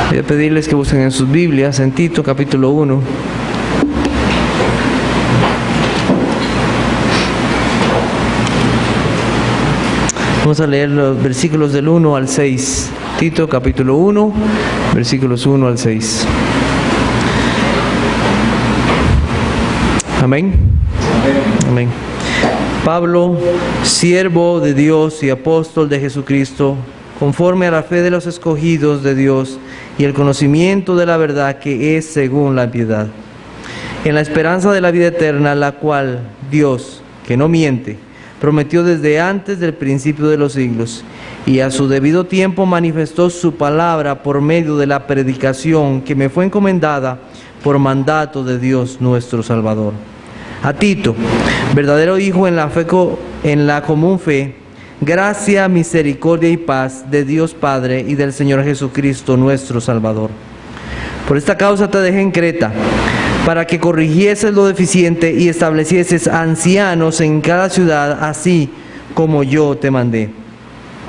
Voy a pedirles que busquen en sus Biblias, en Tito capítulo 1. Vamos a leer los versículos del 1 al 6. Tito capítulo 1, versículos 1 al 6. Amén. Amén. Pablo, siervo de Dios y apóstol de Jesucristo, conforme a la fe de los escogidos de Dios y el conocimiento de la verdad que es según la piedad, en la esperanza de la vida eterna, la cual Dios, que no miente, prometió desde antes del principio de los siglos, y a su debido tiempo manifestó su palabra por medio de la predicación que me fue encomendada por mandato de Dios nuestro Salvador. A Tito, verdadero hijo en la común fe, gracia, misericordia y paz de Dios Padre y del Señor Jesucristo nuestro Salvador. Por esta causa te dejé en Creta, para que corrigieses lo deficiente y establecieses ancianos en cada ciudad, así como yo te mandé.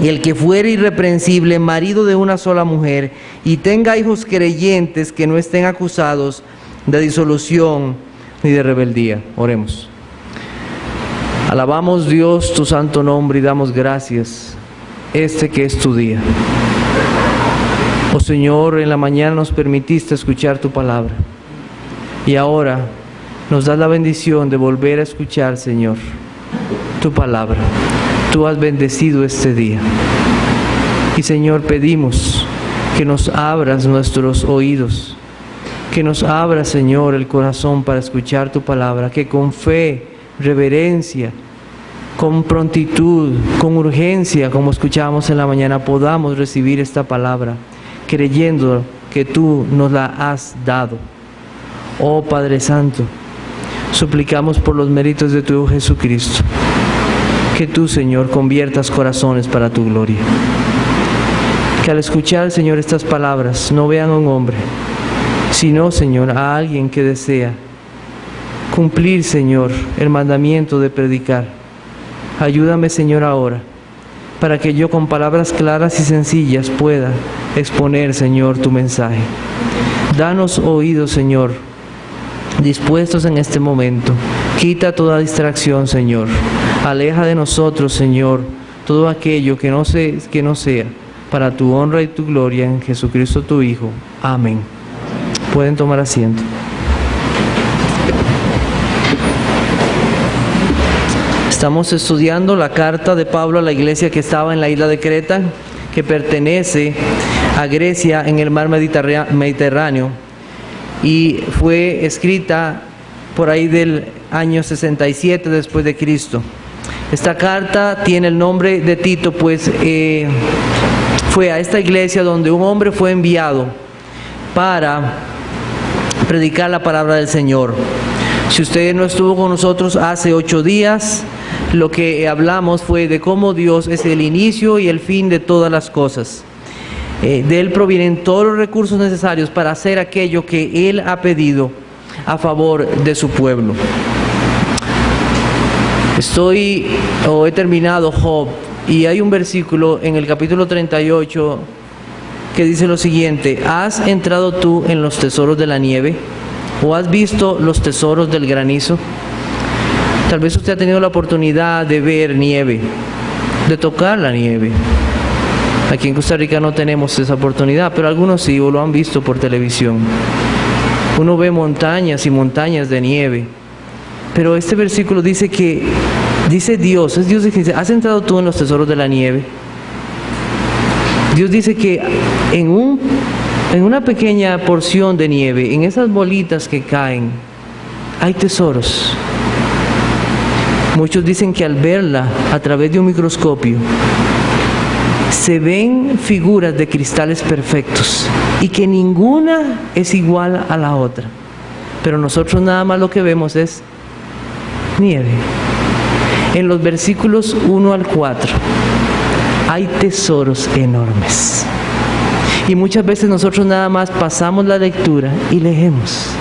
Y el que fuere irreprensible, marido de una sola mujer, y tenga hijos creyentes que no estén acusados de disolución ni de rebeldía. Oremos. Alabamos, Dios, tu santo nombre y damos gracias, que es tu día. Oh Señor, en la mañana nos permitiste escuchar tu palabra. Y ahora nos das la bendición de volver a escuchar, Señor, tu palabra. Tú has bendecido este día. Y, Señor, pedimos que nos abras nuestros oídos, que nos abras, Señor, el corazón para escuchar tu palabra, que con fe, reverencia, con prontitud, con urgencia, como escuchábamos en la mañana, podamos recibir esta palabra, creyendo que tú nos la has dado. Oh Padre Santo, suplicamos por los méritos de tu Hijo Jesucristo, que tú, Señor, conviertas corazones para tu gloria. Que al escuchar, Señor, estas palabras, no vean a un hombre, sino, Señor, a alguien que desea cumplir, Señor, el mandamiento de predicar. Ayúdame, Señor, ahora, para que yo con palabras claras y sencillas pueda exponer, Señor, tu mensaje. Danos oídos, Señor, dispuestos en este momento. Quita toda distracción, Señor. Aleja de nosotros, Señor, todo aquello que no sea para tu honra y tu gloria en Jesucristo tu Hijo. Amén. Pueden tomar asiento. Estamos estudiando la carta de Pablo a la iglesia que estaba en la isla de Creta, que pertenece a Grecia en el mar Mediterráneo, y fue escrita por ahí del año 67 después de Cristo. Esta carta tiene el nombre de Tito, pues fue a esta iglesia donde un hombre fue enviado para predicar la palabra del Señor. Si usted no estuvo con nosotros hace 8 días, lo que hablamos fue de cómo Dios es el inicio y el fin de todas las cosas. De Él provienen todos los recursos necesarios para hacer aquello que Él ha pedido a favor de su pueblo. He terminado Job, y hay un versículo en el capítulo 38 que dice lo siguiente: ¿has entrado tú en los tesoros de la nieve? ¿O has visto los tesoros del granizo? Tal vez usted ha tenido la oportunidad de ver nieve, de tocar la nieve. Aquí en Costa Rica no tenemos esa oportunidad, pero algunos sí, o lo han visto por televisión. Uno ve montañas y montañas de nieve. Pero este versículo dice Dios, es Dios que dice: ¿has entrado tú en los tesoros de la nieve? Dios dice que en una pequeña porción de nieve, en esas bolitas que caen, hay tesoros. Muchos dicen que al verla a través de un microscopio, se ven figuras de cristales perfectos y que ninguna es igual a la otra. Pero nosotros nada más lo que vemos es nieve. En los versículos 1 al 4 hay tesoros enormes. Y muchas veces nosotros nada más pasamos la lectura y leemos,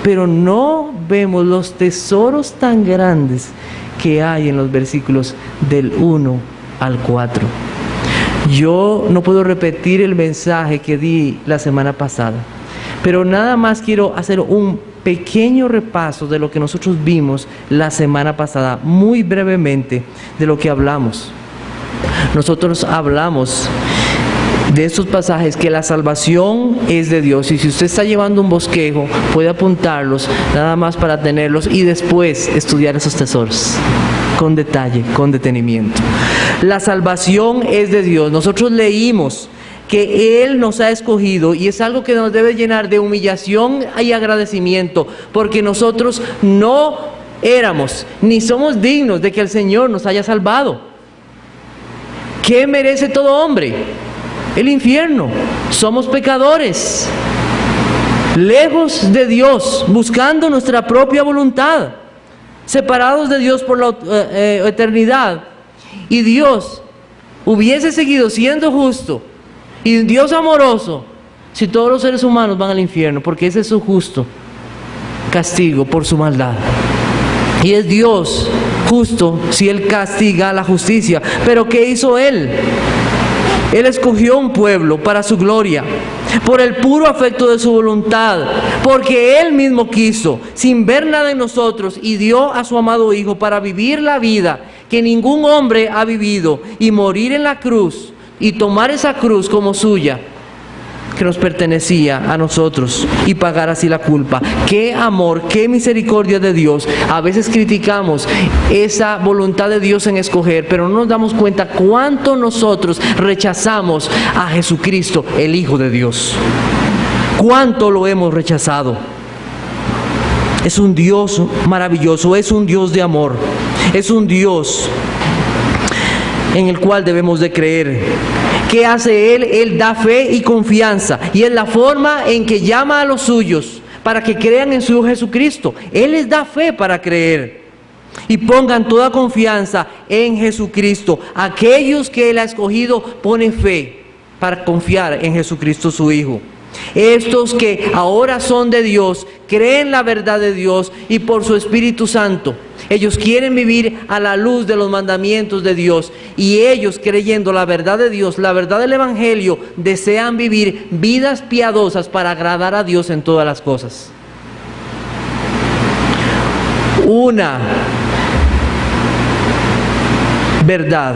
pero no vemos los tesoros tan grandes que hay en los versículos del 1 al 4. Yo no puedo repetir el mensaje que di la semana pasada, pero nada más quiero hacer un pequeño repaso de lo que nosotros vimos la semana pasada, muy brevemente de lo que hablamos. Nosotros hablamos de estos pasajes que la salvación es de Dios, y si usted está llevando un bosquejo puede apuntarlos nada más para tenerlos y después estudiar esos tesoros con detalle, con detenimiento. La salvación es de Dios. Nosotros leímos que Él nos ha escogido, y es algo que nos debe llenar de humillación y agradecimiento, porque nosotros no éramos ni somos dignos de que el Señor nos haya salvado. ¿Qué merece todo hombre? El infierno. Somos pecadores, lejos de Dios, buscando nuestra propia voluntad, separados de Dios por la eternidad. Y Dios hubiese seguido siendo justo y un Dios amoroso si todos los seres humanos van al infierno, porque ese es su justo castigo por su maldad. Y es Dios justo si Él castiga la justicia. Pero ¿qué hizo Él? Él escogió un pueblo para su gloria, por el puro afecto de su voluntad, porque Él mismo quiso, sin ver nada en nosotros, y dio a su amado Hijo para vivir la vida que ningún hombre ha vivido, y morir en la cruz, y tomar esa cruz como suya, que nos pertenecía a nosotros, y pagar así la culpa. ¡Qué amor, qué misericordia de Dios! A veces criticamos esa voluntad de Dios en escoger, pero no nos damos cuenta cuánto nosotros rechazamos a Jesucristo, el Hijo de Dios. ¡Cuánto lo hemos rechazado! Es un Dios maravilloso, es un Dios de amor, es un Dios en el cual debemos de creer. ¿Qué hace Él? Él da fe y confianza, y es la forma en que llama a los suyos para que crean en su Hijo Jesucristo. Él les da fe para creer y pongan toda confianza en Jesucristo. Aquellos que Él ha escogido ponen fe para confiar en Jesucristo su Hijo. Estos que ahora son de Dios, creen la verdad de Dios, y por su Espíritu Santo ellos quieren vivir a la luz de los mandamientos de Dios, y ellos, creyendo la verdad de Dios, la verdad del Evangelio, desean vivir vidas piadosas para agradar a Dios en todas las cosas. Una verdad,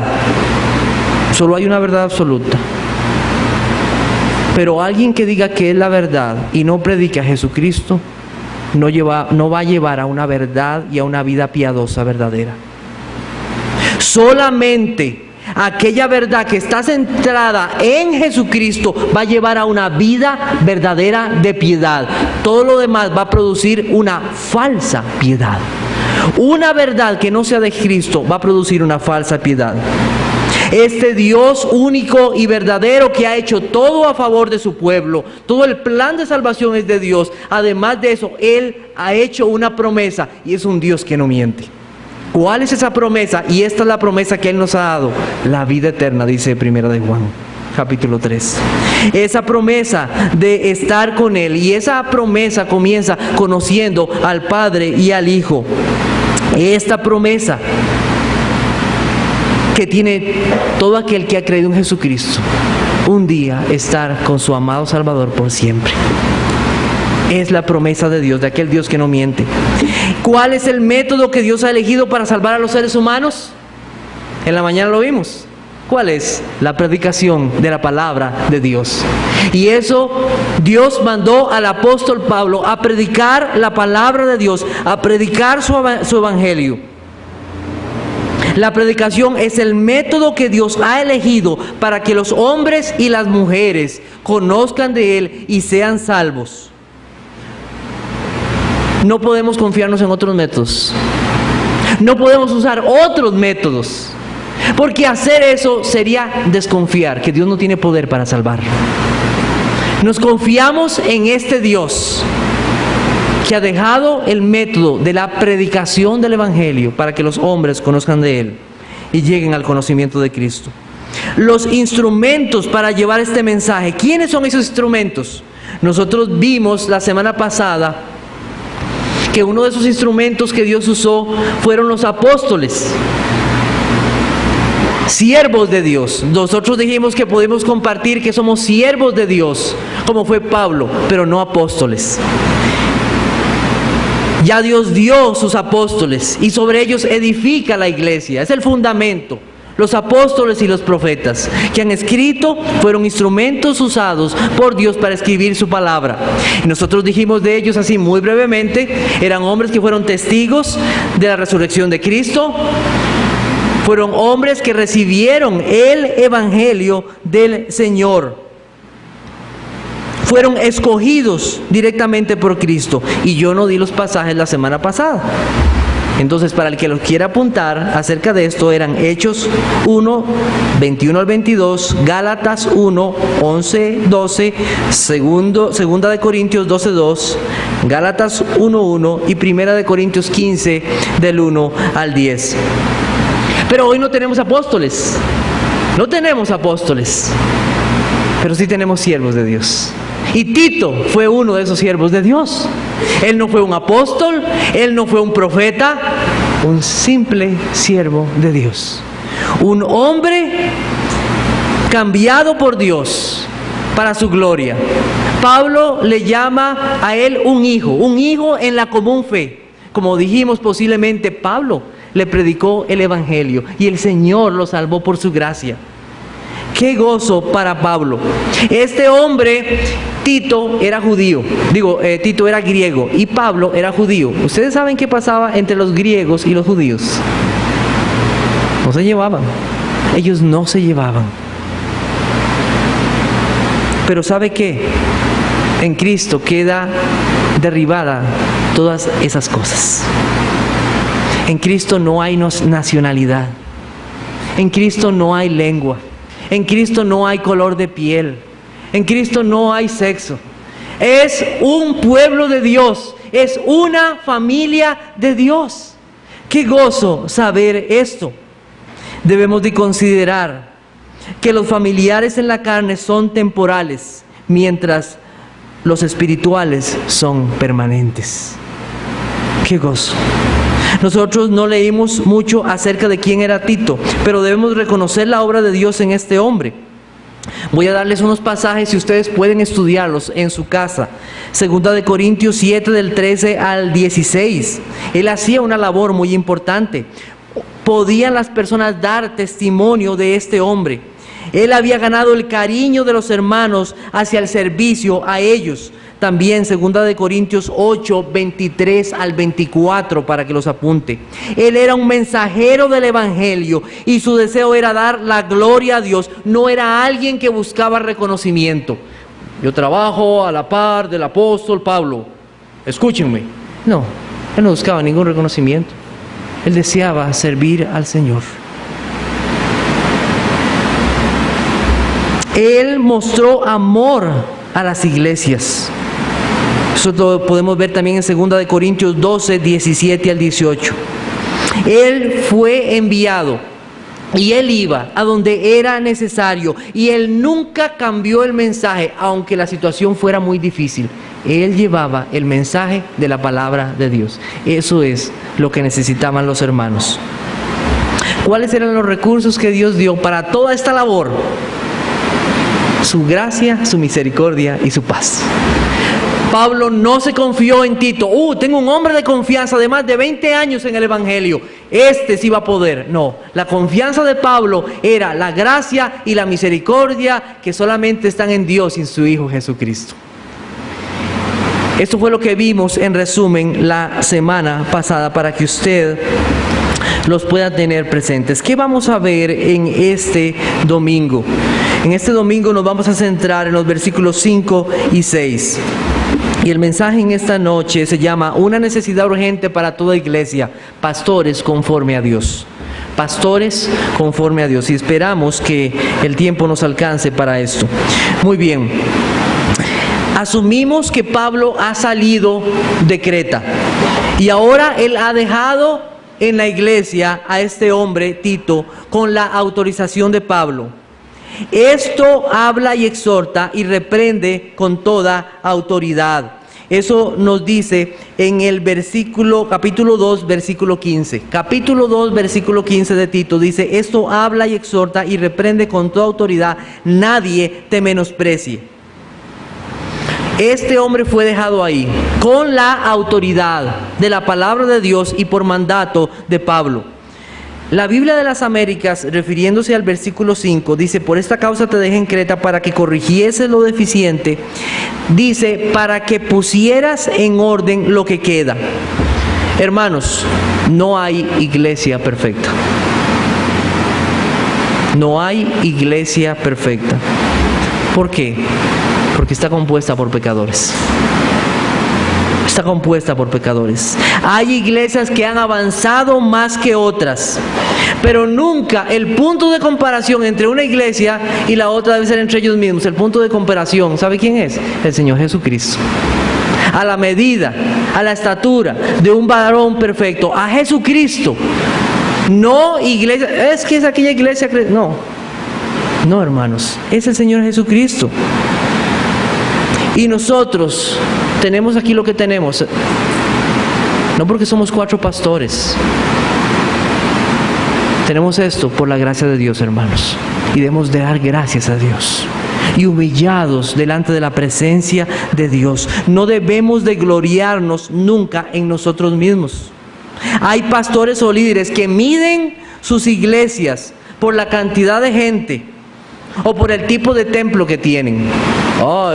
solo hay una verdad absoluta. Pero alguien que diga que es la verdad y no predique a Jesucristo, no va a llevar a una verdad y a una vida piadosa verdadera. Solamente aquella verdad que está centrada en Jesucristo va a llevar a una vida verdadera de piedad. Todo lo demás va a producir una falsa piedad. Una verdad que no sea de Cristo va a producir una falsa piedad. Este Dios único y verdadero, que ha hecho todo a favor de su pueblo, todo el plan de salvación es de Dios. Además de eso, Él ha hecho una promesa, y es un Dios que no miente. ¿Cuál es esa promesa? Y esta es la promesa que Él nos ha dado: la vida eterna, dice 1 de Juan, capítulo 3. Esa promesa de estar con Él, y esa promesa comienza conociendo al Padre y al Hijo. Esta promesa que tiene todo aquel que ha creído en Jesucristo, un día estar con su amado Salvador por siempre. Es la promesa de Dios, de aquel Dios que no miente. ¿Cuál es el método que Dios ha elegido para salvar a los seres humanos? En la mañana lo vimos. ¿Cuál es? La predicación de la palabra de Dios. Y eso Dios mandó al apóstol Pablo a predicar la palabra de Dios, a predicar su evangelio. La predicación es el método que Dios ha elegido para que los hombres y las mujeres conozcan de Él y sean salvos. No podemos confiarnos en otros métodos. No podemos usar otros métodos, porque hacer eso sería desconfiar que Dios no tiene poder para salvar. Nos confiamos en este Dios que ha dejado el método de la predicación del Evangelio para que los hombres conozcan de Él y lleguen al conocimiento de Cristo. Los instrumentos para llevar este mensaje, ¿quiénes son esos instrumentos? Nosotros vimos la semana pasada que uno de esos instrumentos que Dios usó fueron los apóstoles. Siervos de Dios. Nosotros dijimos que podemos compartir que somos siervos de Dios, como fue Pablo, pero no apóstoles. Ya Dios dio sus apóstoles y sobre ellos edifica la iglesia. Es el fundamento. Los apóstoles y los profetas que han escrito fueron instrumentos usados por Dios para escribir su palabra. Y nosotros dijimos de ellos así muy brevemente, eran hombres que fueron testigos de la resurrección de Cristo, fueron hombres que recibieron el evangelio del Señor. Fueron escogidos directamente por Cristo. Y yo no di los pasajes la semana pasada. Entonces, para el que los quiera apuntar acerca de esto, eran Hechos 1, 21 al 22, Gálatas 1, 11, 12, Segunda de Corintios 12, 2, Gálatas 1, 1 y Primera de Corintios 15, del 1 al 10. Pero hoy no tenemos apóstoles. No tenemos apóstoles. Pero sí tenemos siervos de Dios. Y Tito fue uno de esos siervos de Dios. Él no fue un apóstol, él no fue un profeta, un simple siervo de Dios. Un hombre cambiado por Dios para su gloria. Pablo le llama a él un hijo en la común fe. Como dijimos, posiblemente Pablo le predicó el evangelio y el Señor lo salvó por su gracia. ¡Qué gozo para Pablo! Este hombre, Tito, era judío. Tito era griego y Pablo era judío. ¿Ustedes saben qué pasaba entre los griegos y los judíos? No se llevaban. Ellos no se llevaban. Pero ¿sabe qué? En Cristo queda derribada todas esas cosas. En Cristo no hay nacionalidad. En Cristo no hay lengua. En Cristo no hay color de piel. En Cristo no hay sexo. Es un pueblo de Dios. Es una familia de Dios. Qué gozo saber esto. Debemos de considerar que los familiares en la carne son temporales, mientras los espirituales son permanentes. Qué gozo. Nosotros no leímos mucho acerca de quién era Tito, pero debemos reconocer la obra de Dios en este hombre. Voy a darles unos pasajes y ustedes pueden estudiarlos en su casa. Segunda de Corintios 7, del 13 al 16. Él hacía una labor muy importante. Podían las personas dar testimonio de este hombre. Él había ganado el cariño de los hermanos hacia el servicio a ellos. También Segunda de Corintios 8, 23 al 24, para que los apunte. Él era un mensajero del evangelio y su deseo era dar la gloria a Dios. No era alguien que buscaba reconocimiento. Yo trabajo a la par del apóstol Pablo, escúchenme. No, él no buscaba ningún reconocimiento. Él deseaba servir al Señor. Él mostró amor a las iglesias. Eso lo podemos ver también en 2 de Corintios 12, 17 al 18. Él fue enviado y él iba a donde era necesario y él nunca cambió el mensaje, aunque la situación fuera muy difícil. Él llevaba el mensaje de la palabra de Dios. Eso es lo que necesitaban los hermanos. ¿Cuáles eran los recursos que Dios dio para toda esta labor? Su gracia, su misericordia y su paz. Pablo no se confió en Tito. Tengo un hombre de confianza de más de 20 años en el evangelio. Este sí va a poder. No, la confianza de Pablo era la gracia y la misericordia que solamente están en Dios y en su Hijo Jesucristo. Esto fue lo que vimos en resumen la semana pasada para que usted los pueda tener presentes. ¿Qué vamos a ver en este domingo? En este domingo nos vamos a centrar en los versículos 5 y 6. Y el mensaje en esta noche se llama Una necesidad urgente para toda iglesia, pastores conforme a Dios. Pastores conforme a Dios. Y esperamos que el tiempo nos alcance para esto. Muy bien. Asumimos que Pablo ha salido de Creta. Y ahora él ha dejado en la iglesia a este hombre, Tito, con la autorización de Pablo. Esto habla y exhorta y reprende con toda autoridad. Eso nos dice en el capítulo 2, versículo 15. Capítulo 2, versículo 15 de Tito dice: esto habla y exhorta y reprende con toda autoridad, nadie te menosprecie. Este hombre fue dejado ahí con la autoridad de la palabra de Dios y por mandato de Pablo. La Biblia de las Américas, refiriéndose al versículo 5, dice: por esta causa te dejé en Creta para que corrigiese lo deficiente. Dice: para que pusieras en orden lo que queda. Hermanos, no hay iglesia perfecta. No hay iglesia perfecta. ¿Por qué? Porque está compuesta por pecadores. Está compuesta por pecadores. Hay iglesias que han avanzado más que otras, pero nunca el punto de comparación entre una iglesia y la otra debe ser entre ellos mismos. El punto de comparación, ¿sabe quién es? El Señor Jesucristo. A la medida, a la estatura de un varón perfecto, a Jesucristo. No iglesia, es que es aquella iglesia, no hermanos, es el Señor Jesucristo. Y nosotros tenemos aquí lo que tenemos, no porque somos 4 pastores. Tenemos esto por la gracia de Dios, hermanos. Y debemos de dar gracias a Dios. Y humillados delante de la presencia de Dios. No debemos de gloriarnos nunca en nosotros mismos. Hay pastores o líderes que miden sus iglesias por la cantidad de gente o por el tipo de templo que tienen.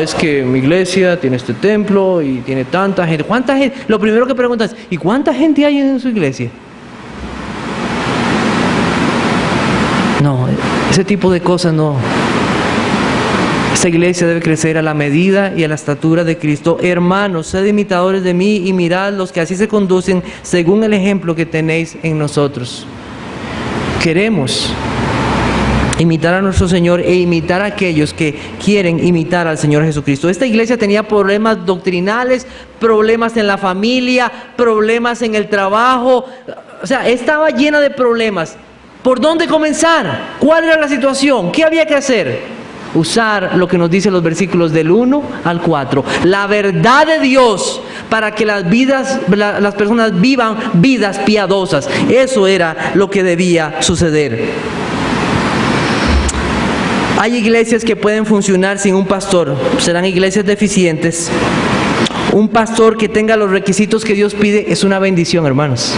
Es que mi iglesia tiene este templo y tiene tanta gente. ¿Cuánta gente? Lo primero que preguntan es: ¿y cuánta gente hay en su iglesia? No, ese tipo de cosas no. Esta iglesia debe crecer a la medida y a la estatura de Cristo. Hermanos, sed imitadores de mí y mirad los que así se conducen según el ejemplo que tenéis en nosotros. Queremos imitar a nuestro Señor e imitar a aquellos que quieren imitar al Señor Jesucristo. Esta iglesia tenía problemas doctrinales, problemas en la familia, problemas en el trabajo. O sea, estaba llena de problemas. ¿Por dónde comenzar? ¿Cuál era la situación? ¿Qué había que hacer? Usar lo que nos dicen los versículos del 1 al 4. La verdad de Dios para que las personas vivan vidas piadosas. Eso era lo que debía suceder. Hay iglesias que pueden funcionar sin un pastor. Serán iglesias deficientes. Un pastor que tenga los requisitos que Dios pide es una bendición, hermanos.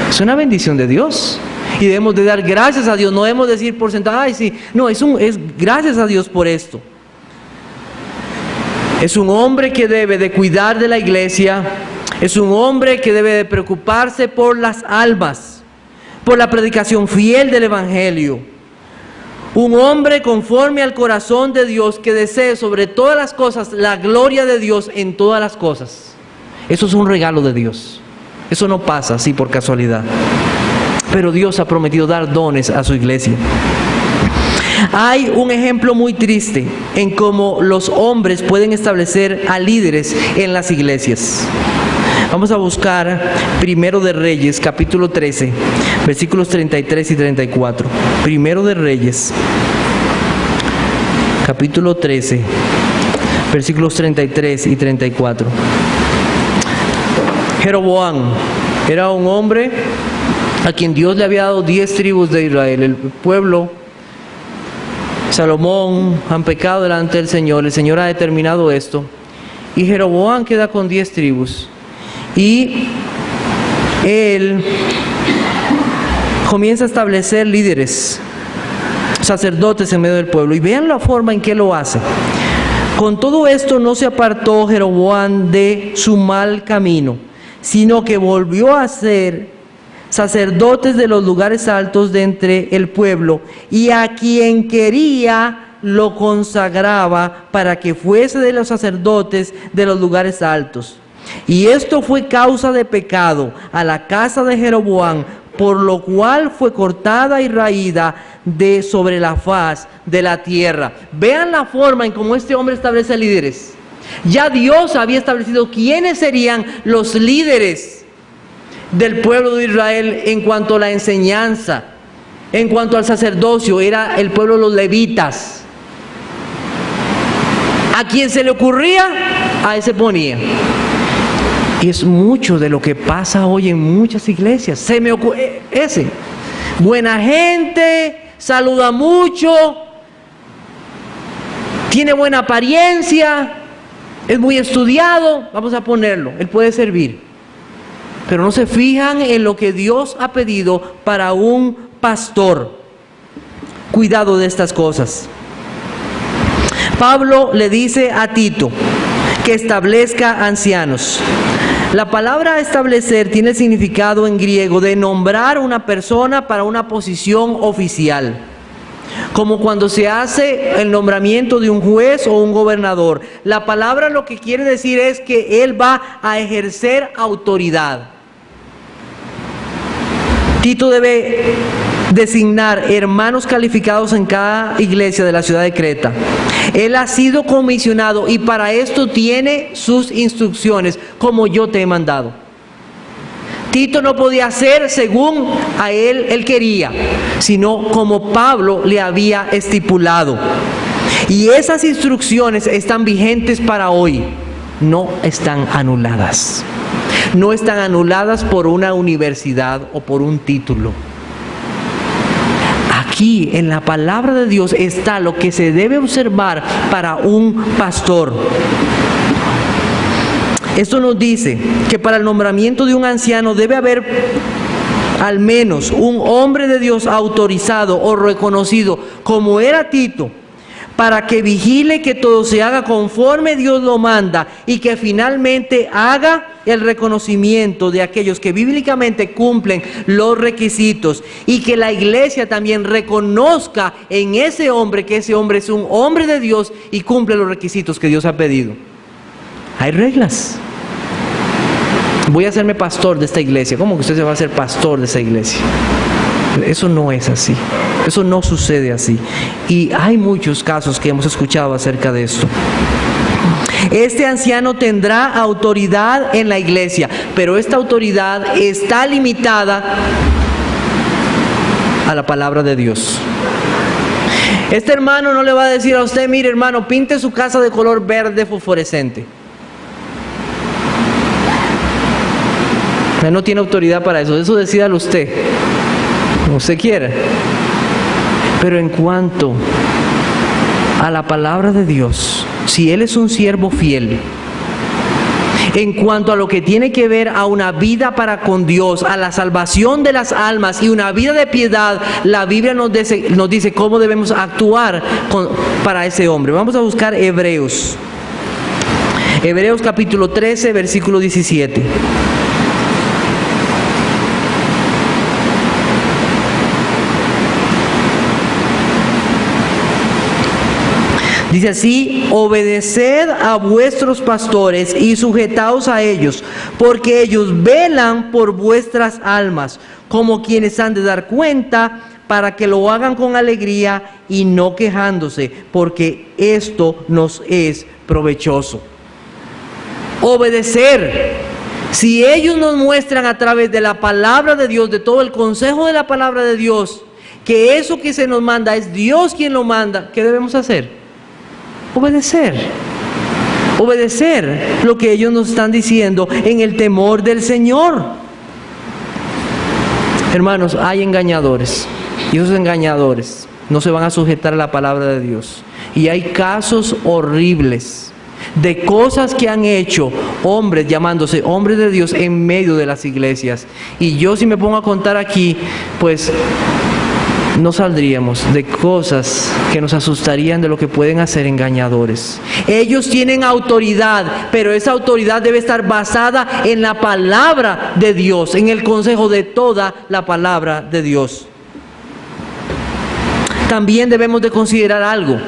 Es una bendición de Dios. Y debemos de dar gracias a Dios. No debemos decir por sentado: ay, sí. No, es gracias a Dios por esto. Es un hombre que debe de cuidar de la iglesia. Es un hombre que debe de preocuparse por las almas, por la predicación fiel del evangelio. Un hombre conforme al corazón de Dios, que desee sobre todas las cosas la gloria de Dios en todas las cosas. Eso es un regalo de Dios. Eso no pasa así por casualidad. Pero Dios ha prometido dar dones a su iglesia. Hay un ejemplo muy triste en cómo los hombres pueden establecer a líderes en las iglesias. Vamos a buscar Primero de Reyes, capítulo 13, versículos 33 y 34. Primero de Reyes, capítulo 13, versículos 33 y 34. Jeroboam era un hombre a quien Dios le había dado 10 tribus de Israel. El pueblo, Salomón, han pecado delante del Señor. El Señor ha determinado esto. Y Jeroboam queda con 10 tribus. Y él comienza a establecer líderes, sacerdotes en medio del pueblo. Y vean la forma en que lo hace. Con todo esto no se apartó Jeroboam de su mal camino, sino que volvió a ser sacerdotes de los lugares altos de entre el pueblo, y a quien quería lo consagraba para que fuese de los sacerdotes de los lugares altos. Y esto fue causa de pecado a la casa de Jeroboam, por lo cual fue cortada y raída de sobre la faz de la tierra. Vean la forma en cómo este hombre establece líderes. Ya Dios había establecido quiénes serían los líderes del pueblo de Israel en cuanto a la enseñanza, en cuanto al sacerdocio. Era el pueblo de los levitas. A quien se le ocurría, a ese ponía. Y es mucho de lo que pasa hoy en muchas iglesias. Se me ocurre ese. Buena gente, saluda mucho, tiene buena apariencia, es muy estudiado, vamos a ponerlo, él puede servir. Pero no se fijan en lo que Dios ha pedido para un pastor. Cuidado de estas cosas. Pablo le dice a Tito que establezca ancianos. La palabra establecer tiene el significado en griego de nombrar una persona para una posición oficial, como cuando se hace el nombramiento de un juez o un gobernador. La palabra lo que quiere decir es que él va a ejercer autoridad. Tito debe designar hermanos calificados en cada iglesia de la ciudad de Creta. Él ha sido comisionado y para esto tiene sus instrucciones, como yo te he mandado. Tito no podía hacer según a él quería, sino como Pablo le había estipulado. Y esas instrucciones están vigentes para hoy, no están anuladas. No están anuladas por una universidad o por un título. Aquí en la palabra de Dios está lo que se debe observar para un pastor. Esto nos dice que para el nombramiento de un anciano debe haber al menos un hombre de Dios autorizado o reconocido, como era Tito, para que vigile que todo se haga conforme Dios lo manda y que finalmente haga el reconocimiento de aquellos que bíblicamente cumplen los requisitos, y que la iglesia también reconozca en ese hombre que ese hombre es un hombre de Dios y cumple los requisitos que Dios ha pedido. Hay reglas. Voy a hacerme pastor de esta iglesia. ¿Cómo que usted se va a hacer pastor de esta iglesia? Eso no es así. Eso no sucede así. Y hay muchos casos que hemos escuchado acerca de esto. Este anciano tendrá autoridad en la iglesia, pero esta autoridad está limitada a la palabra de Dios. Este hermano no le va a decir a usted: mire hermano, pinte su casa de color verde fosforescente. Él no tiene autoridad para eso. Eso decídalo usted, como usted quiera. Pero en cuanto a la palabra de Dios, si él es un siervo fiel, en cuanto a lo que tiene que ver a una vida para con Dios, a la salvación de las almas y una vida de piedad, la Biblia nos dice cómo debemos actuar para ese hombre. Vamos a buscar Hebreos. Hebreos capítulo 13, versículo 17. Dice así: obedeced a vuestros pastores y sujetaos a ellos, porque ellos velan por vuestras almas, como quienes han de dar cuenta, para que lo hagan con alegría y no quejándose, porque esto nos es provechoso. Obedecer. Si ellos nos muestran a través de la palabra de Dios, de todo el consejo de la palabra de Dios, que eso que se nos manda es Dios quien lo manda, ¿qué debemos hacer? Obedecer. Obedecer lo que ellos nos están diciendo en el temor del Señor. Hermanos, hay engañadores, y esos engañadores no se van a sujetar a la palabra de Dios. Y hay casos horribles de cosas que han hecho hombres llamándose hombres de Dios en medio de las iglesias. Y yo, si me pongo a contar aquí, pues no saldríamos de cosas que nos asustarían de lo que pueden hacer engañadores. Ellos tienen autoridad, pero esa autoridad debe estar basada en la palabra de Dios, en el consejo de toda la palabra de Dios. También debemos de considerar algo.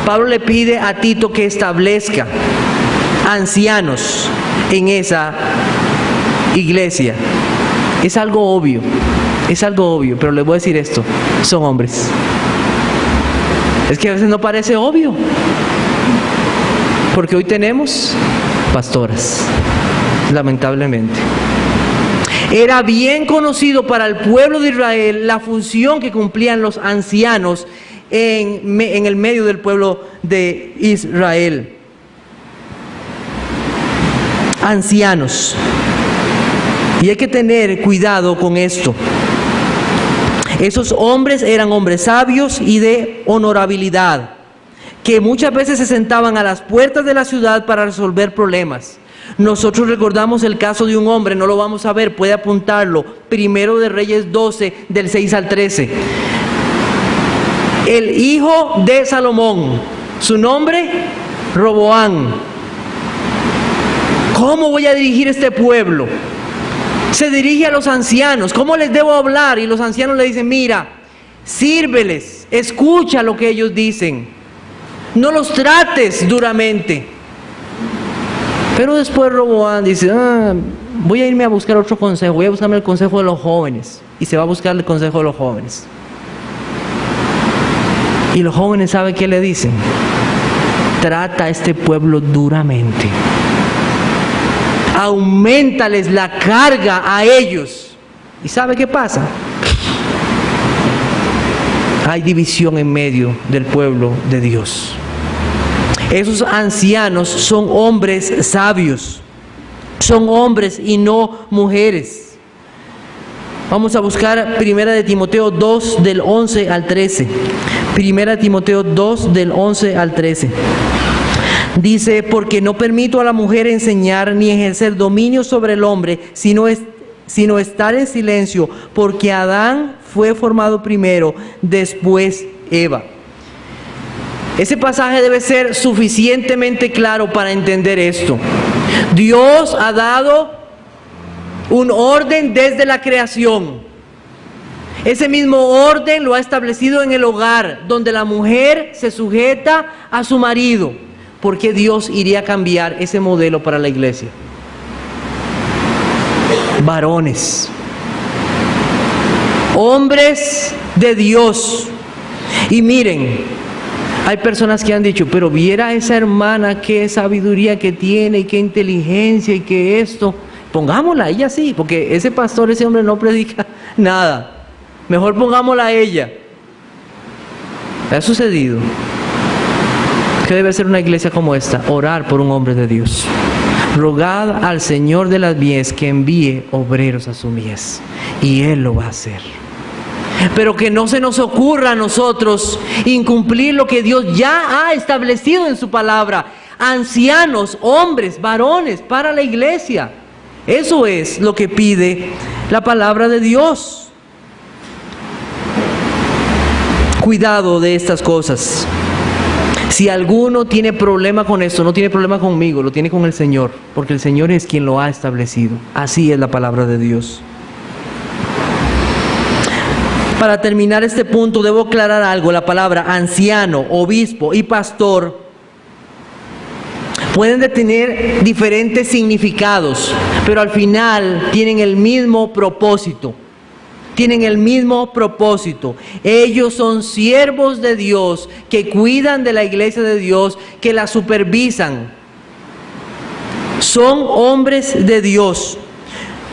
Pablo le pide a Tito que establezca ancianos en esa iglesia. Es algo obvio. Es algo obvio, pero les voy a decir esto: son hombres. Es que a veces no parece obvio, porque hoy tenemos pastoras, lamentablemente. Era bien conocido para el pueblo de Israel la función que cumplían los ancianos en el medio del pueblo de Israel. ancianos. Y hay que tener cuidado con esto. Esos hombres eran hombres sabios y de honorabilidad, que muchas veces se sentaban a las puertas de la ciudad para resolver problemas. Nosotros recordamos el caso de un hombre, no lo vamos a ver, puede apuntarlo, Primero de Reyes 12, del 6 al 13. El hijo de Salomón, su nombre, Roboán. ¿Cómo voy a dirigir este pueblo? Se dirige a los ancianos, ¿cómo les debo hablar? Y los ancianos le dicen, mira, sírveles, escucha lo que ellos dicen, no los trates duramente. Pero después Roboán dice, voy a irme a buscar otro consejo, voy a buscarme el consejo de los jóvenes. Y se va a buscar el consejo de los jóvenes. Y los jóvenes, ¿saben qué le dicen? Trata a este pueblo duramente. Auméntales la carga a ellos. ¿Y sabe qué pasa? Hay división en medio del pueblo de Dios. Esos ancianos son hombres sabios. Son hombres y no mujeres. Vamos a buscar 1 de Timoteo 2 del 11 al 13. 1 Timoteo 2 del 11 al 13. Dice, porque no permito a la mujer enseñar ni ejercer dominio sobre el hombre, sino estar en silencio, porque Adán fue formado primero, después Eva. Ese pasaje debe ser suficientemente claro para entender esto. Dios ha dado un orden desde la creación. Ese mismo orden lo ha establecido en el hogar, donde la mujer se sujeta a su marido. ¿Por qué Dios iría a cambiar ese modelo para la iglesia? Varones, hombres de Dios. Y miren, hay personas que han dicho, pero viera esa hermana qué sabiduría que tiene y qué inteligencia y qué esto. Pongámosla a ella sí, porque ese pastor, ese hombre no predica nada. Mejor pongámosla a ella. ¿Ha sucedido? ¿Qué debe ser una iglesia como esta? Orar por un hombre de Dios. Rogad al Señor de las mies que envíe obreros a su mies. Y Él lo va a hacer. Pero que no se nos ocurra a nosotros incumplir lo que Dios ya ha establecido en su palabra. Ancianos, hombres, varones para la iglesia. Eso es lo que pide la palabra de Dios. Cuidado de estas cosas. Si alguno tiene problema con esto, no tiene problema conmigo, lo tiene con el Señor, porque el Señor es quien lo ha establecido. Así es la palabra de Dios. Para terminar este punto, debo aclarar algo. La palabra anciano, obispo y pastor pueden tener diferentes significados, pero al final tienen el mismo propósito. Tienen el mismo propósito. Ellos son siervos de Dios que cuidan de la iglesia de Dios, que la supervisan. Son hombres de Dios.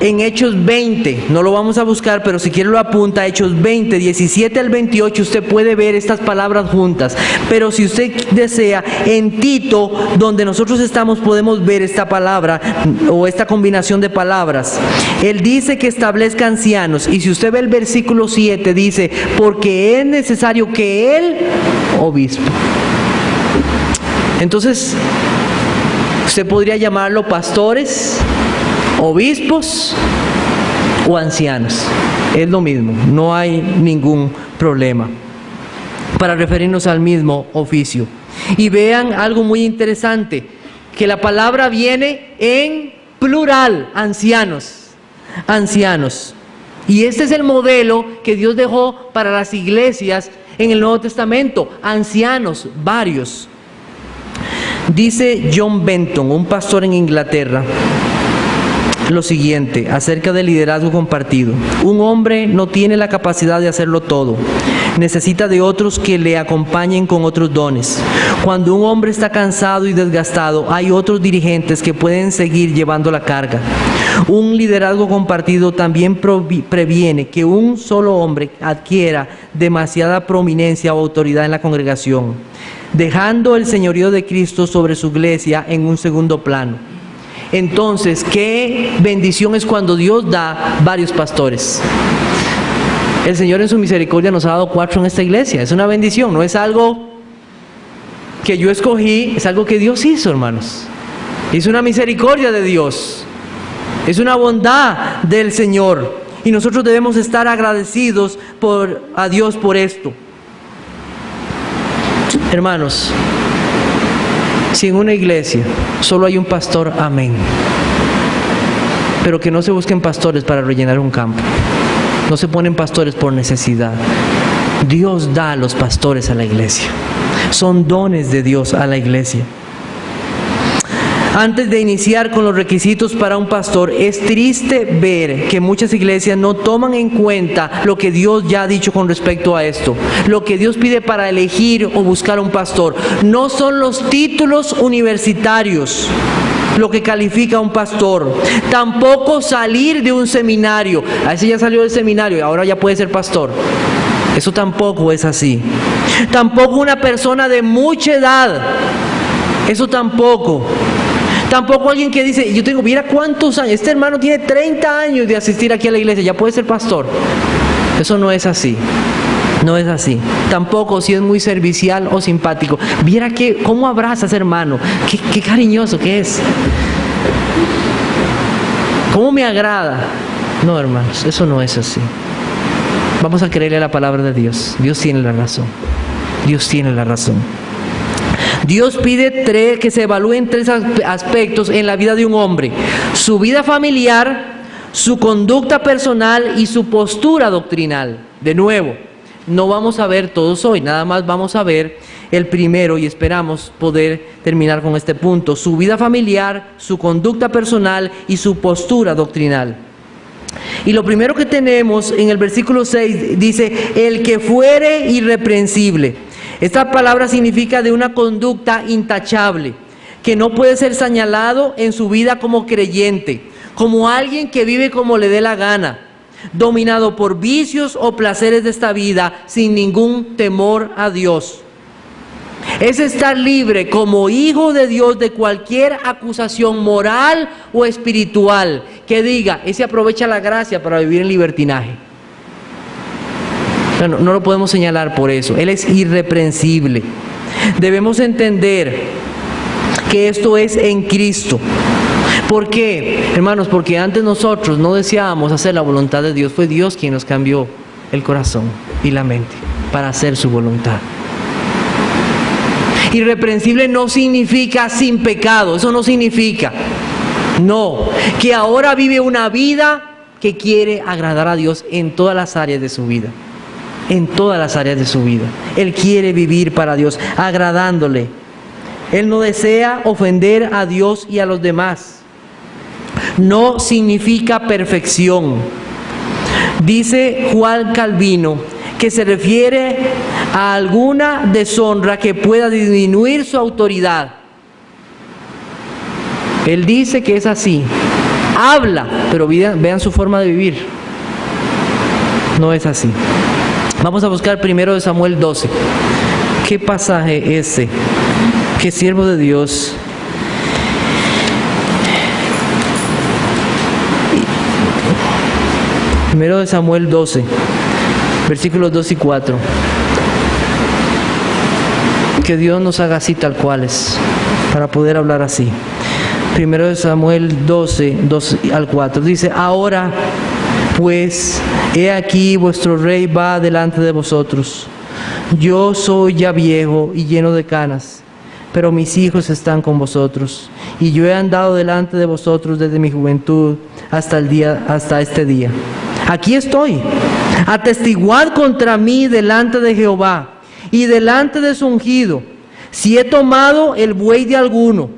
En Hechos 20, no lo vamos a buscar, pero si quiere lo apunta, Hechos 20, 17 al 28, usted puede ver estas palabras juntas. Pero si usted desea, en Tito, donde nosotros estamos, podemos ver esta palabra o esta combinación de palabras. Él dice que establezca ancianos, y si usted ve el versículo 7, dice, porque es necesario que él, obispo. Entonces, usted podría llamarlo pastores, obispos o ancianos. Es lo mismo, no hay ningún problema para referirnos al mismo oficio. Y vean algo muy interesante, que la palabra viene en plural, ancianos, ancianos. Y este es el modelo que Dios dejó para las iglesias en el Nuevo Testamento, ancianos, varios. Dice John Benton, un pastor en Inglaterra, lo siguiente acerca del liderazgo compartido: un hombre no tiene la capacidad de hacerlo todo, necesita de otros que le acompañen con otros dones. Cuando un hombre está cansado y desgastado, hay otros dirigentes que pueden seguir llevando la carga. Un liderazgo compartido también previene que un solo hombre adquiera demasiada prominencia o autoridad en la congregación, dejando el señorío de Cristo sobre su iglesia en un segundo plano. Entonces, qué bendición es cuando Dios da varios pastores. El Señor en su misericordia nos ha dado 4 en esta iglesia. Es una bendición, no es algo que yo escogí, es algo que Dios hizo, hermanos. Es una misericordia de Dios. Es una bondad del Señor. Y nosotros debemos estar agradecidos a Dios por esto. Hermanos, si en una iglesia solo hay un pastor, amén. Pero que no se busquen pastores para rellenar un campo. No se ponen pastores por necesidad. Dios da a los pastores a la iglesia. Son dones de Dios a la iglesia. Antes de iniciar con los requisitos para un pastor, es triste ver que muchas iglesias no toman en cuenta lo que Dios ya ha dicho con respecto a esto. Lo que Dios pide para elegir o buscar un pastor no son los títulos universitarios lo que califica a un pastor. Tampoco salir de un seminario. A ese ya salió del seminario y ahora ya puede ser pastor. Eso tampoco es así. Tampoco una persona de mucha edad. Eso tampoco. Tampoco alguien que dice, mira cuántos años, este hermano tiene 30 años de asistir aquí a la iglesia, ya puede ser pastor. Eso no es así. No es así. Tampoco si es muy servicial o simpático. Viera cómo abraza a ese hermano. Qué cariñoso que es. Cómo me agrada. No, hermanos, eso no es así. Vamos a creerle a la palabra de Dios. Dios tiene la razón. Dios tiene la razón. Dios pide que se evalúen 3 aspectos en la vida de un hombre: su vida familiar, su conducta personal y su postura doctrinal. De nuevo, no vamos a ver todos hoy, nada más vamos a ver el primero y esperamos poder terminar con este punto: su vida familiar, su conducta personal y su postura doctrinal. Y lo primero que tenemos en el versículo 6 dice: el que fuere irreprensible. Esta palabra significa de una conducta intachable, que no puede ser señalado en su vida como creyente, como alguien que vive como le dé la gana, dominado por vicios o placeres de esta vida, sin ningún temor a Dios. Es estar libre como hijo de Dios de cualquier acusación moral o espiritual que diga, ese aprovecha la gracia para vivir en libertinaje. No lo podemos señalar por eso. Él es irreprensible. Debemos entender que esto es en Cristo. ¿Por qué? Hermanos, porque antes nosotros no deseábamos hacer la voluntad de Dios. Fue Dios quien nos cambió el corazón y la mente para hacer su voluntad. Irreprensible no significa sin pecado. Eso no significa. No, que ahora vive una vida que quiere agradar a Dios en todas las áreas de su vida. En todas las áreas de su vida. Él quiere vivir para Dios, agradándole. Él no desea ofender a Dios y a los demás. No significa perfección. Dice Juan Calvino que se refiere a alguna deshonra que pueda disminuir su autoridad. Él dice que es así. Habla, pero vean su forma de vivir. No es así. Vamos a buscar 1 Samuel 12. ¿Qué pasaje ese? ¿Qué siervo de Dios? Primero de Samuel 12, versículos 2 y 4. Que Dios nos haga así tal cuales, para poder hablar así. Primero de Samuel 12, 2 al 4. Dice: ahora pues, he aquí vuestro rey va delante de vosotros. Yo soy ya viejo y lleno de canas, pero mis hijos están con vosotros, y yo he andado delante de vosotros desde mi juventud hasta este día. Aquí estoy. Atestiguad contra mí delante de Jehová y delante de su ungido, si he tomado el buey de alguno,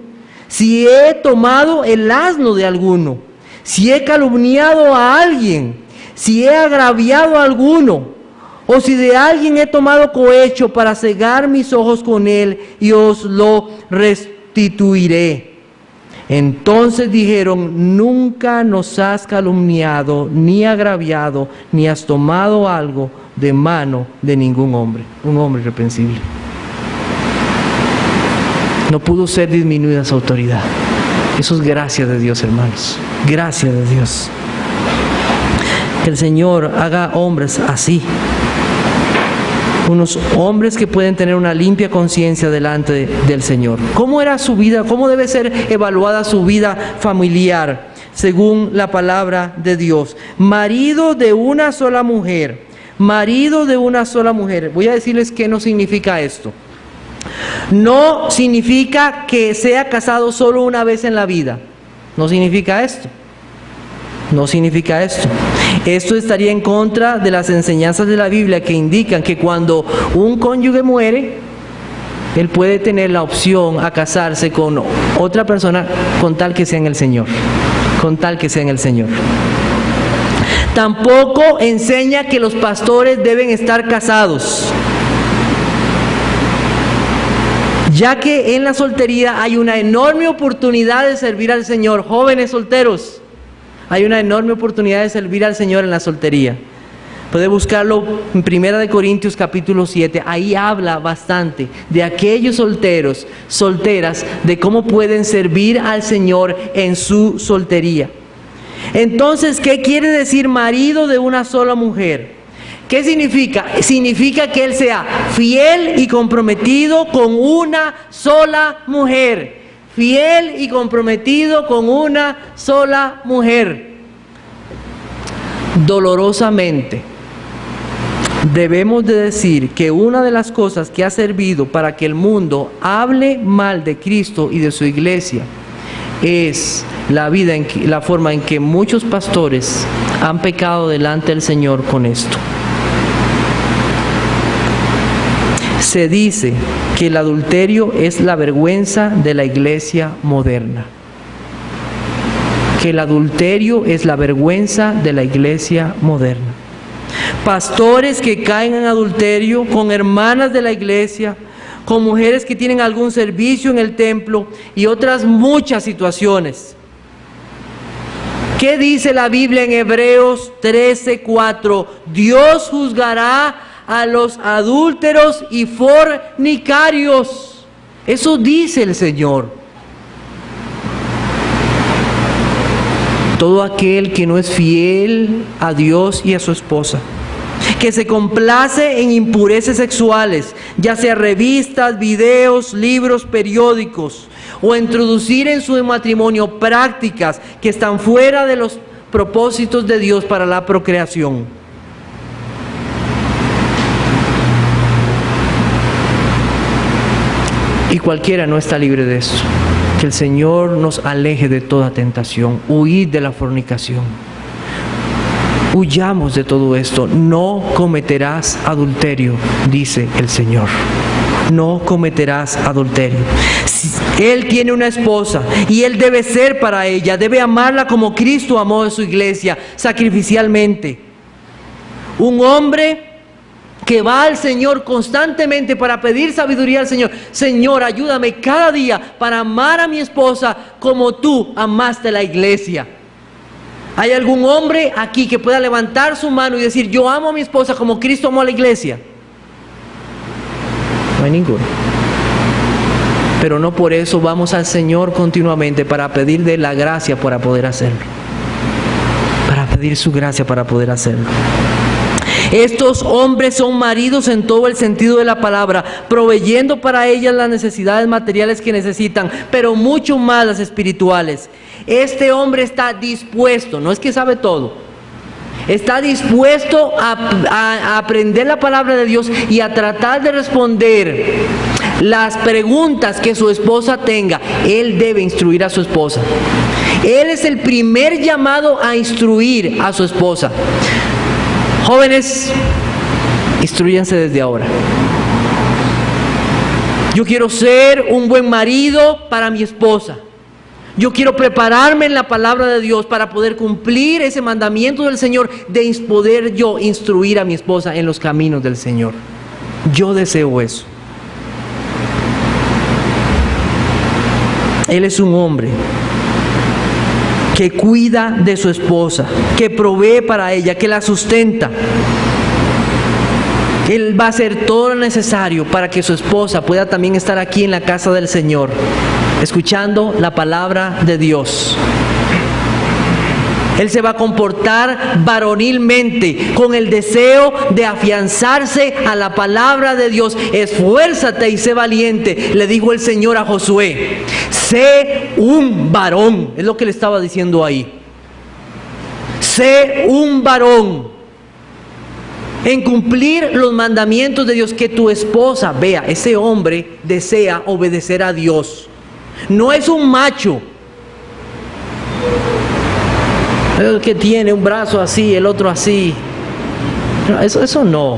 si he tomado el asno de alguno, si he calumniado a alguien, si he agraviado a alguno, o si de alguien he tomado cohecho para cegar mis ojos con él, y os lo restituiré. Entonces dijeron: nunca nos has calumniado, ni agraviado, ni has tomado algo de mano de ningún hombre. Un hombre irreprensible. No pudo ser disminuida su autoridad. Eso es gracia de Dios, hermanos. Gracia de Dios. Que el Señor haga hombres así. Unos hombres que pueden tener una limpia conciencia delante del Señor. ¿Cómo era su vida? ¿Cómo debe ser evaluada su vida familiar según la palabra de Dios? Marido de una sola mujer. Marido de una sola mujer. Voy a decirles qué no significa esto. No significa que sea casado solo una vez en la vida. No significa esto. No significa esto. Esto estaría en contra de las enseñanzas de la Biblia que indican que cuando un cónyuge muere, él puede tener la opción a casarse con otra persona con tal que sea en el Señor. Con tal que sea en el Señor. Tampoco enseña que los pastores deben estar casados, ya que en la soltería hay una enorme oportunidad de servir al Señor. Jóvenes solteros, hay una enorme oportunidad de servir al Señor en la soltería. Puede buscarlo en 1 Corintios capítulo 7. Ahí habla bastante de aquellos solteros, solteras, de cómo pueden servir al Señor en su soltería. Entonces, ¿qué quiere decir marido de una sola mujer? ¿Qué significa? Significa que él sea fiel y comprometido con una sola mujer. Fiel y comprometido con una sola mujer. Dolorosamente, debemos de decir que una de las cosas que ha servido para que el mundo hable mal de Cristo y de su iglesia es la forma en que muchos pastores han pecado delante del Señor con esto. Se dice que el adulterio es la vergüenza de la iglesia moderna. Que el adulterio es la vergüenza de la iglesia moderna. Pastores que caen en adulterio con hermanas de la iglesia, con mujeres que tienen algún servicio en el templo y otras muchas situaciones. ¿Qué dice la Biblia en Hebreos 13:4? Dios juzgará a los adúlteros y fornicarios. Eso dice el Señor. Todo aquel que no es fiel a Dios y a su esposa, que se complace en impurezas sexuales, ya sea revistas, videos, libros, periódicos, o introducir en su matrimonio prácticas que están fuera de los propósitos de Dios para la procreación. Y cualquiera no está libre de eso. Que el Señor nos aleje de toda tentación. Huid de la fornicación. Huyamos de todo esto. No cometerás adulterio, dice el Señor. No cometerás adulterio. Él tiene una esposa y él debe ser para ella, debe amarla como Cristo amó a su iglesia, sacrificialmente. Un hombre que va al Señor constantemente para pedir sabiduría al Señor. Señor, ayúdame cada día para amar a mi esposa como tú amaste la iglesia. ¿Hay algún hombre aquí que pueda levantar su mano y decir, yo amo a mi esposa como Cristo amó a la iglesia? No hay ninguno. Pero no por eso vamos al Señor continuamente para pedir de la gracia para poder hacerlo. Para pedir su gracia para poder hacerlo. Estos hombres son maridos en todo el sentido de la palabra, proveyendo para ellas las necesidades materiales que necesitan, pero mucho más las espirituales. Este hombre está dispuesto, no es que sabe todo, está dispuesto a aprender la palabra de Dios y a tratar de responder las preguntas que su esposa tenga. Él debe instruir a su esposa. Él es el primer llamado a instruir a su esposa. Jóvenes, instrúyanse desde ahora. Yo quiero ser un buen marido para mi esposa. Yo quiero prepararme en la palabra de Dios para poder cumplir ese mandamiento del Señor de poder yo instruir a mi esposa en los caminos del Señor. Yo deseo eso. Él es un hombre que cuida de su esposa, que provee para ella, que la sustenta. Él va a hacer todo lo necesario para que su esposa pueda también estar aquí en la casa del Señor. escuchando la palabra de Dios. Él se va a comportar varonilmente, con el deseo de afianzarse a la palabra de Dios. Esfuérzate y sé valiente, le dijo el Señor a Josué. Sé un varón, es lo que le estaba diciendo ahí. Sé un varón en cumplir los mandamientos de Dios, que tu esposa vea. Ese hombre desea obedecer a Dios. No es un macho el que tiene un brazo así, el otro así. No, eso no.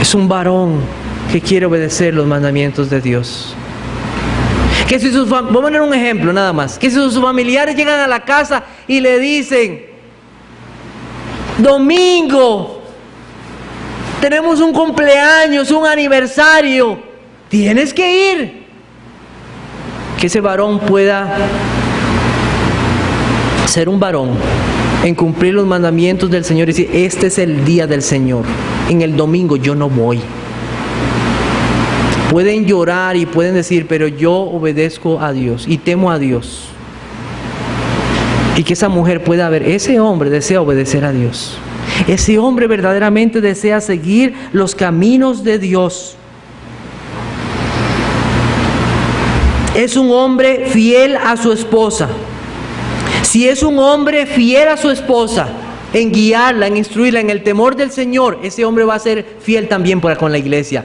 Es un varón que quiere obedecer los mandamientos de Dios. Que si vamos a poner un ejemplo nada más. Que si sus familiares llegan a la casa y le dicen: domingo, tenemos un cumpleaños, un aniversario, tienes que ir. Que ese varón pueda ser un varón en cumplir los mandamientos del Señor y decir: este es el día del Señor, en el domingo yo no voy. Pueden llorar y pueden decir: pero yo obedezco a Dios y temo a Dios. Y que esa mujer pueda ver, ese hombre desea obedecer a Dios. Ese hombre verdaderamente desea seguir los caminos de Dios. Es un hombre fiel a su esposa. Si es un hombre fiel a su esposa, en guiarla, en instruirla, en el temor del Señor, ese hombre va a ser fiel también con la iglesia.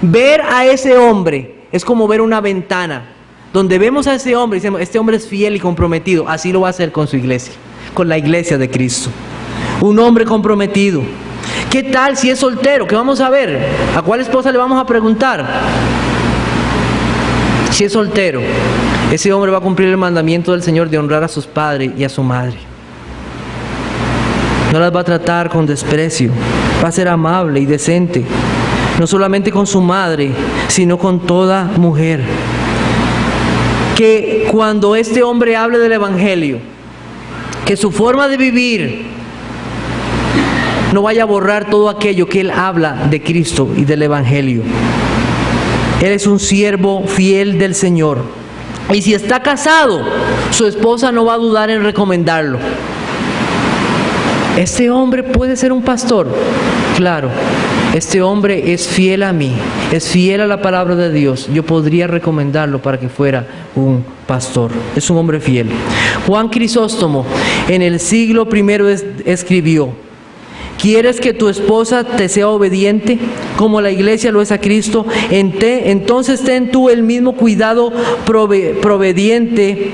Ver a ese hombre es como ver una ventana, donde vemos a ese hombre y decimos: este hombre es fiel y comprometido. Así lo va a hacer con su iglesia, con la iglesia de Cristo. Un hombre comprometido. ¿Qué tal si es soltero? ¿Qué vamos a ver? ¿A cuál esposa le vamos a preguntar? Si es soltero, ese hombre va a cumplir el mandamiento del Señor de honrar a sus padres y a su madre. No las va a tratar con desprecio, va a ser amable y decente, no solamente con su madre, sino con toda mujer. Que cuando este hombre hable del Evangelio, que su forma de vivir no vaya a borrar todo aquello que él habla de Cristo y del Evangelio. Él es un siervo fiel del Señor. Y si está casado, su esposa no va a dudar en recomendarlo. ¿Este hombre puede ser un pastor? Claro, este hombre es fiel a mí, es fiel a la palabra de Dios. Yo podría recomendarlo para que fuera un pastor. Es un hombre fiel. Juan Crisóstomo en el siglo I escribió: ¿quieres que tu esposa te sea obediente como la iglesia lo es a Cristo? Entonces ten tú el mismo cuidado proveniente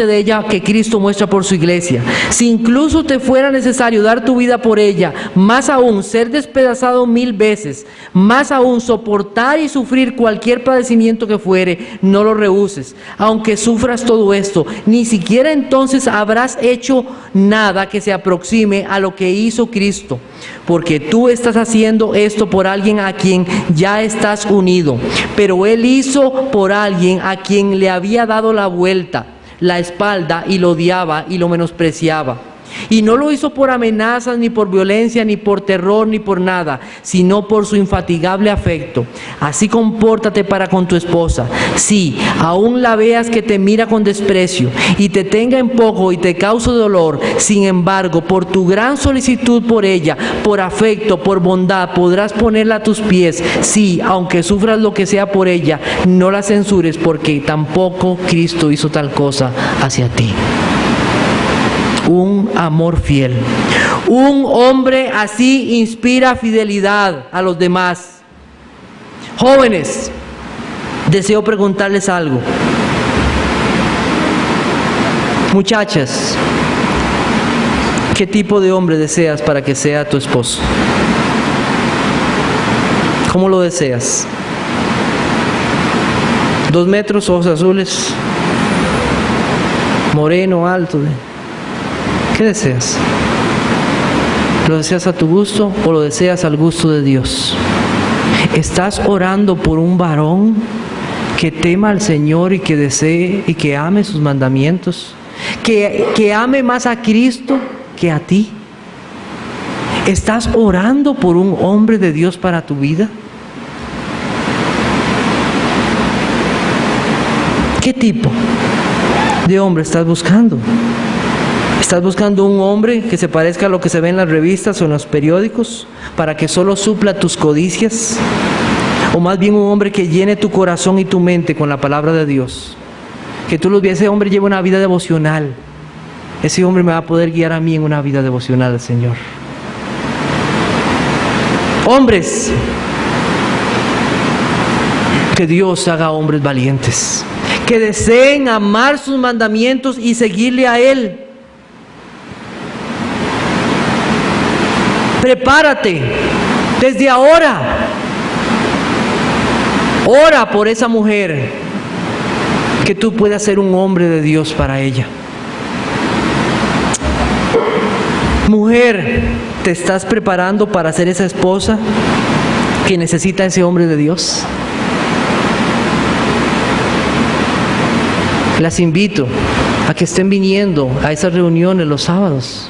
de ella que Cristo muestra por su iglesia. Si incluso te fuera necesario dar tu vida por ella, más aún ser despedazado 1000 veces, más aún soportar y sufrir cualquier padecimiento que fuere, no lo rehuses. Aunque sufras todo esto, ni siquiera entonces habrás hecho nada que se aproxime a lo que hizo Cristo, porque tú estás haciendo esto por alguien a quien ya estás unido, pero Él hizo por alguien a quien le había dado la espalda y lo odiaba y lo menospreciaba. Y no lo hizo por amenazas, ni por violencia, ni por terror, ni por nada, sino por su infatigable afecto. Así compórtate para con tu esposa. Si aún la veas que te mira con desprecio y te tenga en poco y te cause dolor, sin embargo, por tu gran solicitud por ella, por afecto, por bondad, podrás ponerla a tus pies. Sí, aunque sufras lo que sea por ella, no la censures, porque tampoco Cristo hizo tal cosa hacia ti. Un amor fiel. Un hombre así inspira fidelidad a los demás. Jóvenes, deseo preguntarles algo. Muchachas, ¿qué tipo de hombre deseas para que sea tu esposo? ¿Cómo lo deseas? 2 metros, ojos azules, moreno, alto. ¿Qué deseas? ¿Lo deseas a tu gusto o lo deseas al gusto de Dios? ¿Estás orando por un varón que tema al Señor y que desee y que ame sus mandamientos? ¿Que ame más a Cristo que a ti? ¿Estás orando por un hombre de Dios para tu vida? ¿Qué tipo de hombre estás buscando? ¿Estás buscando un hombre que se parezca a lo que se ve en las revistas o en los periódicos para que solo supla tus codicias? ¿O más bien un hombre que llene tu corazón y tu mente con la palabra de Dios? Que tú los veas, ese hombre lleva una vida devocional. Ese hombre me va a poder guiar a mí en una vida devocional al Señor. Hombres, que Dios haga hombres valientes, que deseen amar sus mandamientos y seguirle a Él. Prepárate desde ahora. Ora por esa mujer, que tú puedas ser un hombre de Dios para ella. Mujer, ¿te estás preparando para ser esa esposa que necesita ese hombre de Dios? Las invito a que estén viniendo a esas reuniones los sábados.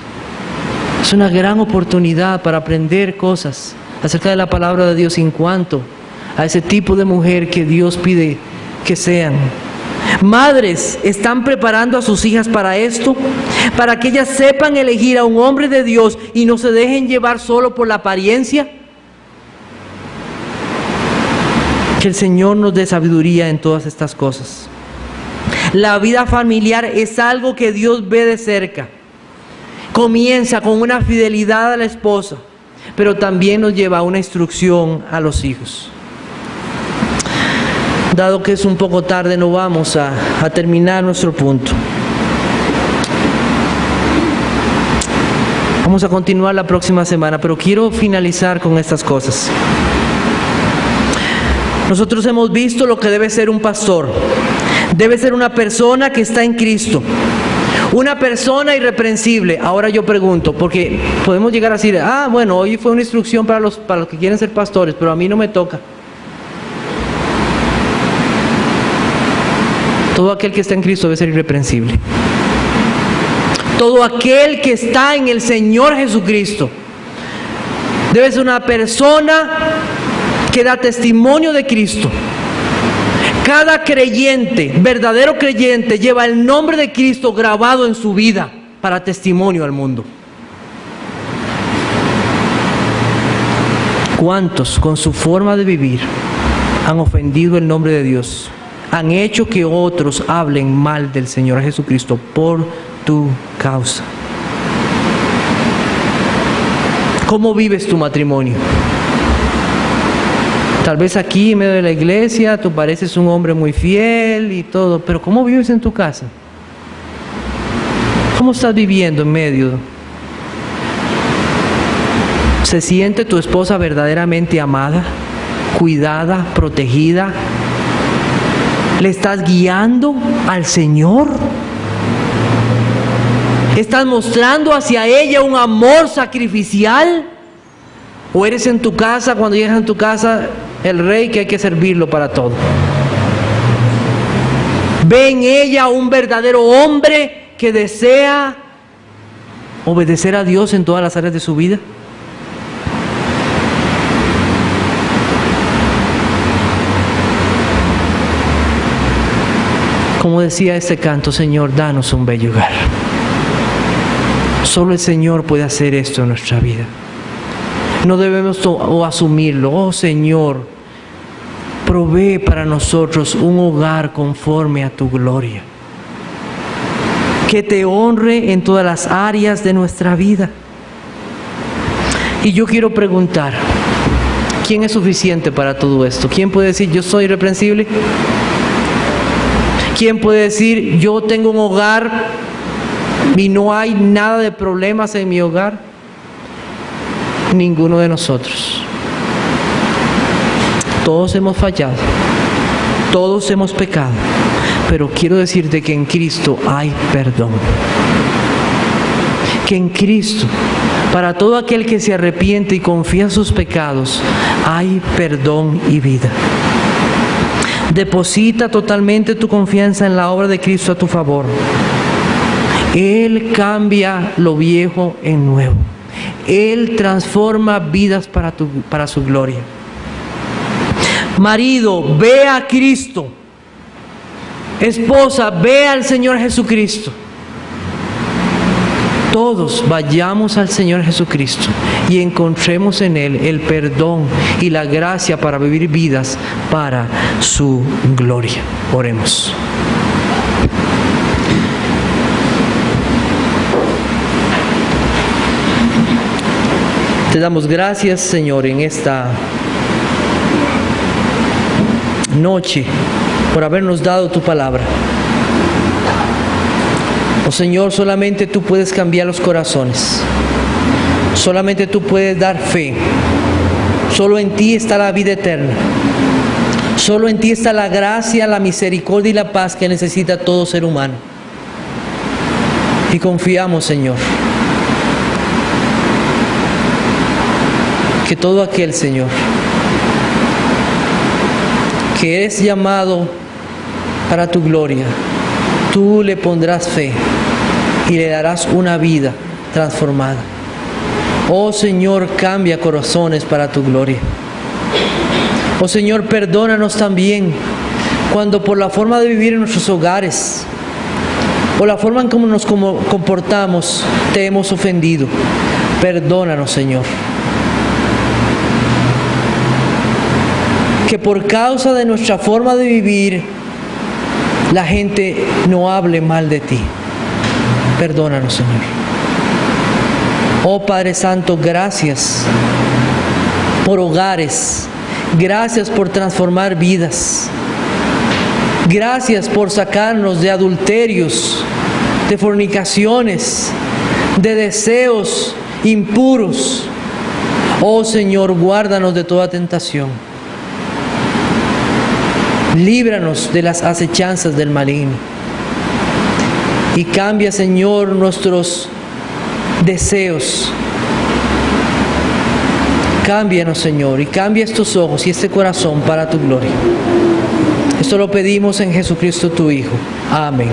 Es una gran oportunidad para aprender cosas acerca de la palabra de Dios en cuanto a ese tipo de mujer que Dios pide que sean. Madres, ¿están preparando a sus hijas para esto? Para que ellas sepan elegir a un hombre de Dios y no se dejen llevar solo por la apariencia. Que el Señor nos dé sabiduría en todas estas cosas. La vida familiar es algo que Dios ve de cerca. Comienza con una fidelidad a la esposa, pero también nos lleva a una instrucción a los hijos. Dado que es un poco tarde, no vamos a terminar nuestro punto. Vamos a continuar la próxima semana, pero quiero finalizar con estas cosas. Nosotros hemos visto lo que debe ser un pastor. Debe ser una persona que está en Cristo. Una persona irreprensible. Ahora yo pregunto, porque podemos llegar a decir, bueno, hoy fue una instrucción para los que quieren ser pastores, pero a mí no me toca. Todo aquel que está en Cristo debe ser irreprensible. Todo aquel que está en el Señor Jesucristo debe ser una persona que da testimonio de Cristo. Cada creyente, verdadero creyente, lleva el nombre de Cristo grabado en su vida para testimonio al mundo. ¿Cuántos con su forma de vivir han ofendido el nombre de Dios? Han hecho que otros hablen mal del Señor Jesucristo por tu causa. ¿Cómo vives tu matrimonio? Tal vez aquí en medio de la iglesia tú pareces un hombre muy fiel y todo, pero ¿cómo vives en tu casa? ¿Cómo estás viviendo en medio? ¿Se siente tu esposa verdaderamente amada, cuidada, protegida? ¿Le estás guiando al Señor? ¿Estás mostrando hacia ella un amor sacrificial? ¿O eres en tu casa, cuando llegas a tu casa, el rey que hay que servirlo para todo? ¿Ve en ella un verdadero hombre que desea obedecer a Dios en todas las áreas de su vida? Como decía este canto, Señor, danos un bello hogar. Solo el Señor puede hacer esto en nuestra vida. No debemos asumirlo. Oh Señor, provee para nosotros un hogar conforme a tu gloria, que te honre en todas las áreas de nuestra vida. Y yo quiero preguntar, ¿quién es suficiente para todo esto? ¿Quién puede decir, yo soy irreprensible? ¿Quién puede decir, yo tengo un hogar y no hay nada de problemas en mi hogar? Ninguno de nosotros. Todos hemos fallado, todos hemos pecado, pero quiero decirte que en Cristo hay perdón. Que en Cristo, para todo aquel que se arrepiente y confía en sus pecados, hay perdón y vida. Deposita totalmente tu confianza en la obra de Cristo a tu favor. Él cambia lo viejo en nuevo. Él transforma vidas para su gloria. Marido, ve a Cristo. esposa, ve al Señor Jesucristo. Todos vayamos al Señor Jesucristo y encontremos en Él el perdón y la gracia para vivir vidas para su gloria. Oremos. Te damos gracias, Señor, en esta noche por habernos dado tu palabra. Oh Señor, solamente tú puedes cambiar los corazones. Solamente tú puedes dar fe. Solo en ti está la vida eterna. Solo en ti está la gracia, la misericordia y la paz que necesita todo ser humano. Y confiamos, Señor, que todo aquel, Señor, que es llamado para tu gloria, tú le pondrás fe y le darás una vida transformada. Oh Señor, cambia corazones para tu gloria. Oh Señor, perdónanos también cuando por la forma de vivir en nuestros hogares o la forma en cómo nos comportamos te hemos ofendido. Perdónanos, Señor. Que por causa de nuestra forma de vivir la gente no hable mal de ti. Perdónanos, Señor. Oh Padre Santo, gracias por hogares. Gracias por transformar vidas. Gracias por sacarnos de adulterios, de fornicaciones, de deseos impuros. Oh Señor, guárdanos de toda tentación. Líbranos de las acechanzas del maligno. Y cambia, Señor, nuestros deseos. Cámbianos, Señor, y cambia estos ojos y este corazón para tu gloria. Esto lo pedimos en Jesucristo tu Hijo. Amén.